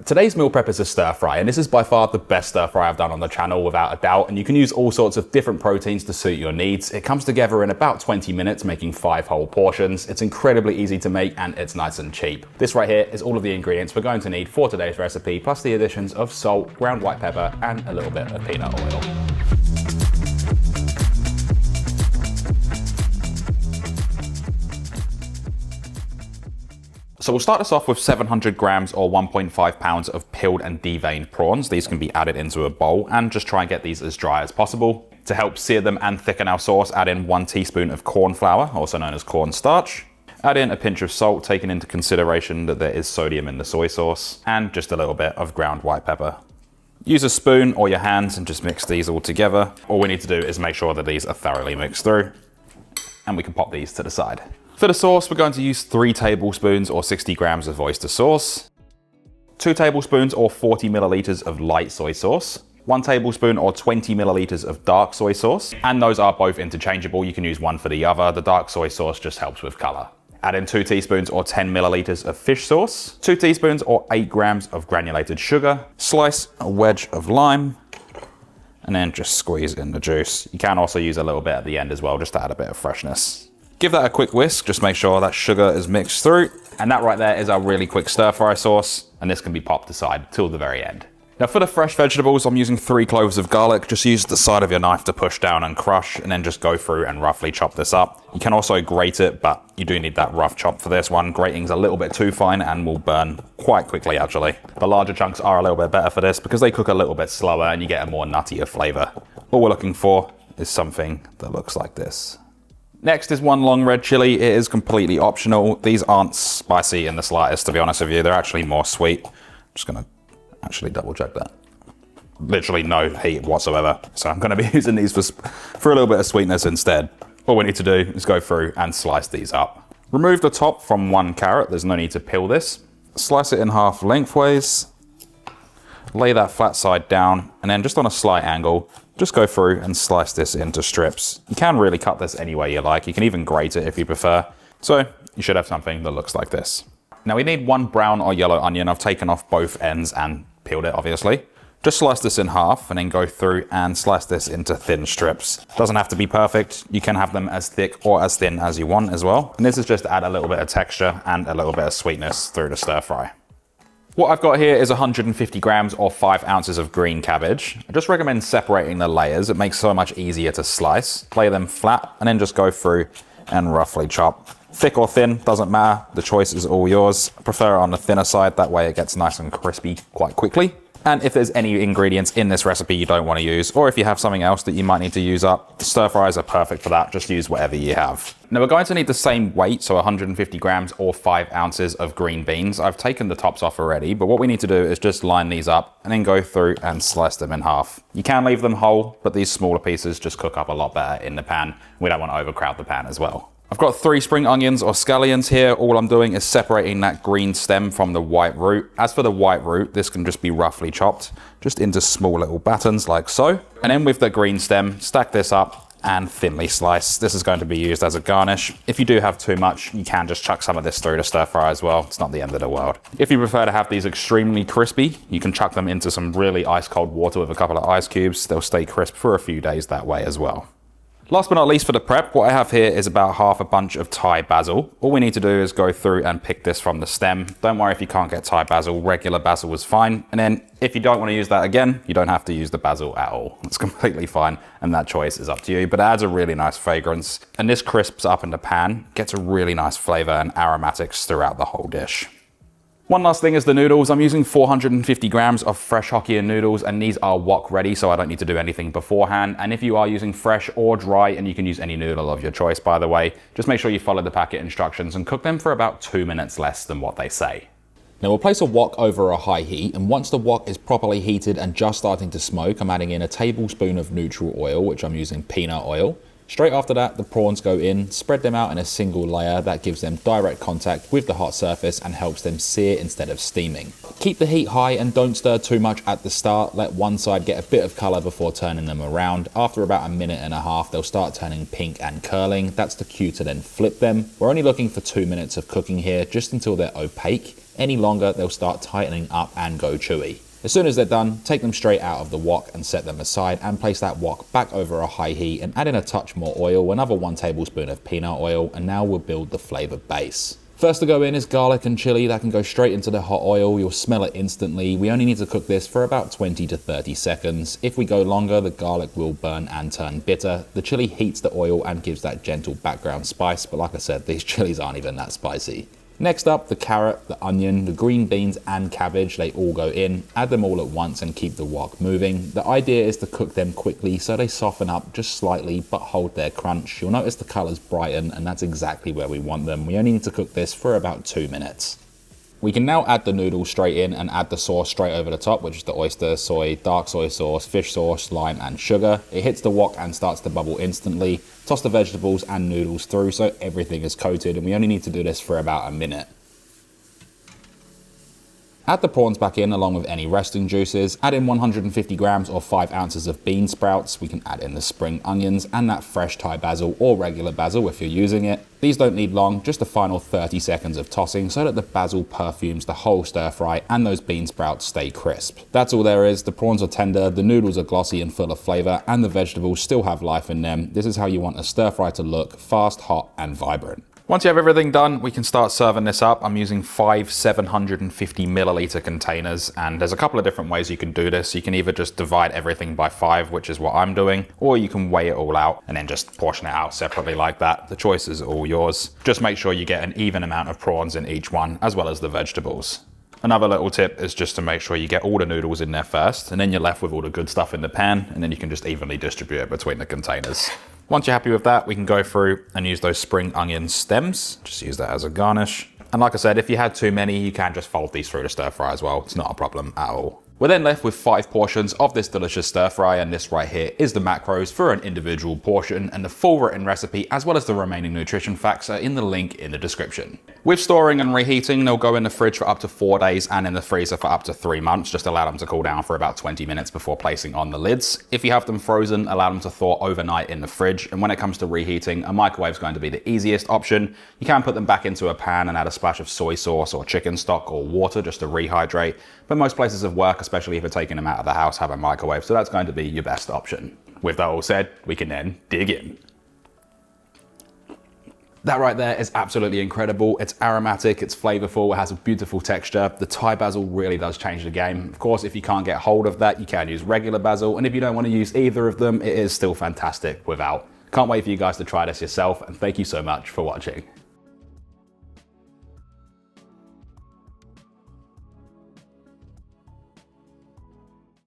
Today's meal prep is a stir fry, and this is by far the best stir fry I've done on the channel without a doubt, and you can use all sorts of different proteins to suit your needs. It comes together in about 20 minutes, making 5 whole portions. It's incredibly easy to make and it's nice and cheap. This right here is all of the ingredients we're going to need for today's recipe, plus the additions of salt, ground white pepper, and a little bit of peanut oil. So we'll start this off with 700 grams or 1.5 pounds of peeled and deveined prawns. These can be added into a bowl and just try and get these as dry as possible. To help sear them and thicken our sauce, add in 1 teaspoon of corn flour, also known as cornstarch. Add in a pinch of salt, taking into consideration that there is sodium in the soy sauce, and just a little bit of ground white pepper. Use a spoon or your hands and just mix these all together. All we need to do is make sure that these are thoroughly mixed through, and we can pop these to the side. For the sauce, we're going to use 3 tablespoons or 60 grams of oyster sauce, 2 tablespoons or 40 milliliters of light soy sauce, 1 tablespoon or 20 milliliters of dark soy sauce, and those are both interchangeable. You can use one for the other. The dark soy sauce just helps with color. Add in 2 teaspoons or 10 milliliters of fish sauce, 2 teaspoons or 8 grams of granulated sugar, slice a wedge of lime, and then just squeeze in the juice. You can also use a little bit at the end as well, just to add a bit of freshness. Give that a quick whisk, just make sure that sugar is mixed through. And that right there is our really quick stir fry sauce, and this can be popped aside till the very end. Now for the fresh vegetables, I'm using 3 cloves of garlic. Just use the side of your knife to push down and crush, and then just go through and roughly chop this up. You can also grate it, but you do need that rough chop for this one. Grating's a little bit too fine and will burn quite quickly actually. The larger chunks are a little bit better for this because they cook a little bit slower and you get a more nuttier flavor. All we're looking for is something that looks like this. Next is 1 long red chili. It is completely optional. These aren't spicy in the slightest, to be honest with you. They're actually more sweet. Just gonna actually double check that. Literally no heat whatsoever. So I'm gonna be using these for a little bit of sweetness instead. All we need to do is go through and slice these up. Remove the top from 1 carrot. There's no need to peel this. Slice it in half lengthways. Lay that flat side down, and then just on a slight angle, just go through and slice this into strips. You can really cut this any way you like. You can even grate it if you prefer. So you should have something that looks like this. Now we need 1 brown or yellow onion. I've taken off both ends and peeled it, obviously. Just slice this in half and then go through and slice this into thin strips. Doesn't have to be perfect. You can have them as thick or as thin as you want as well. And this is just to add a little bit of texture and a little bit of sweetness through the stir fry. What I've got here is 150 grams or 5 ounces of green cabbage. I just recommend separating the layers. It makes it so much easier to slice. Lay them flat and then just go through and roughly chop. Thick or thin, doesn't matter. The choice is all yours. I prefer it on the thinner side. That way it gets nice and crispy quite quickly. And if there's any ingredients in this recipe you don't want to use, or if you have something else that you might need to use up, the stir fries are perfect for that. Just use whatever you have. Now we're going to need the same weight, so 150 grams or 5 ounces of green beans. I've taken the tops off already, but what we need to do is just line these up and then go through and slice them in half. You can leave them whole, but these smaller pieces just cook up a lot better in the pan. We don't want to overcrowd the pan as well. I've got 3 spring onions or scallions here. All I'm doing is separating that green stem from the white root. As for the white root, this can just be roughly chopped, just into small little battens like so. And then with the green stem, stack this up and thinly slice. This is going to be used as a garnish. If you do have too much, you can just chuck some of this through the stir fry as well. It's not the end of the world. If you prefer to have these extremely crispy, you can chuck them into some really ice cold water with a couple of ice cubes. They'll stay crisp for a few days that way as well. Last but not least for the prep, what I have here is about half a bunch of Thai basil. All we need to do is go through and pick this from the stem. Don't worry if you can't get Thai basil, regular basil is fine. And then if you don't want to use that again, you don't have to use the basil at all. It's completely fine, and that choice is up to you, but it adds a really nice fragrance. And this crisps up in the pan, gets a really nice flavor and aromatics throughout the whole dish. One last thing is the noodles. I'm using 450 grams of fresh Hokkien noodles, and these are wok ready, so I don't need to do anything beforehand. And if you are using fresh or dry, and you can use any noodle of your choice, by the way, just make sure you follow the packet instructions and cook them for about 2 minutes less than what they say. Now we'll place a wok over a high heat, and once the wok is properly heated and just starting to smoke, I'm adding in a tablespoon of neutral oil, which I'm using peanut oil. Straight after that, the prawns go in, spread them out in a single layer that gives them direct contact with the hot surface and helps them sear instead of steaming. Keep the heat high and don't stir too much at the start. Let one side get a bit of color before turning them around. After about a minute and a half, they'll start turning pink and curling. That's the cue to then flip them. We're only looking for 2 minutes of cooking here, just until they're opaque. Any longer, they'll start tightening up and go chewy. As soon as they're done, take them straight out of the wok and set them aside, and place that wok back over a high heat and add in a touch more oil, another 1 tablespoon of peanut oil, and now we'll build the flavor base. First to go in is garlic and chili. That can go straight into the hot oil. You'll smell it instantly. We only need to cook this for about 20 to 30 seconds. If we go longer, the garlic will burn and turn bitter. The chili heats the oil and gives that gentle background spice, but like I said, these chilies aren't even that spicy. Next up, the carrot, the onion, the green beans and cabbage, they all go in. Add them all at once and keep the wok moving. The idea is to cook them quickly so they soften up just slightly but hold their crunch. You'll notice the colors brighten, and that's exactly where we want them. We only need to cook this for about 2 minutes. We can now add the noodles straight in and add the sauce straight over the top, which is the oyster, soy, dark soy sauce, fish sauce, lime and sugar. It hits the wok and starts to bubble instantly. Toss the vegetables and noodles through so everything is coated, and we only need to do this for about a minute. Add the prawns back in along with any resting juices. Add in 150 grams or 5 ounces of bean sprouts. We can add in the spring onions and that fresh Thai basil or regular basil if you're using it. These don't need long, just a final 30 seconds of tossing so that the basil perfumes the whole stir fry and those bean sprouts stay crisp. That's all there is. The prawns are tender, the noodles are glossy and full of flavor, and the vegetables still have life in them. This is how you want a stir fry to look: fast, hot and vibrant. Once you have everything done, we can start serving this up. I'm using 5 750 milliliter containers, and there's a couple of different ways you can do this. You can either just divide everything by 5, which is what I'm doing, or you can weigh it all out and then just portion it out separately like that. The choice is all yours. Just make sure you get an even amount of prawns in each one, as well as the vegetables. Another little tip is just to make sure you get all the noodles in there first, and then you're left with all the good stuff in the pan, and then you can just evenly distribute it between the containers. Once you're happy with that, we can go through and use those spring onion stems. Just use that as a garnish. And like I said, if you had too many, you can just fold these through the stir fry as well. It's not a problem at all. We're then left with 5 portions of this delicious stir fry, and this right here is the macros for an individual portion, and the full written recipe as well as the remaining nutrition facts are in the link in the description. With storing and reheating, they'll go in the fridge for up to 4 days and in the freezer for up to 3 months. Just allow them to cool down for about 20 minutes before placing on the lids. If you have them frozen, allow them to thaw overnight in the fridge. And when it comes to reheating, a microwave is going to be the easiest option. You can put them back into a pan and add a splash of soy sauce or chicken stock or water just to rehydrate. But most places of work, especially if you're taking them out of the house, have a microwave, so that's going to be your best option. With that all said, we can then dig in. That right there is absolutely incredible. It's aromatic, it's flavorful, it has a beautiful texture. The Thai basil really does change the game. Of course, if you can't get hold of that, you can use regular basil, and if you don't want to use either of them, it is still fantastic without. Can't wait for you guys to try this yourself, and thank you so much for watching.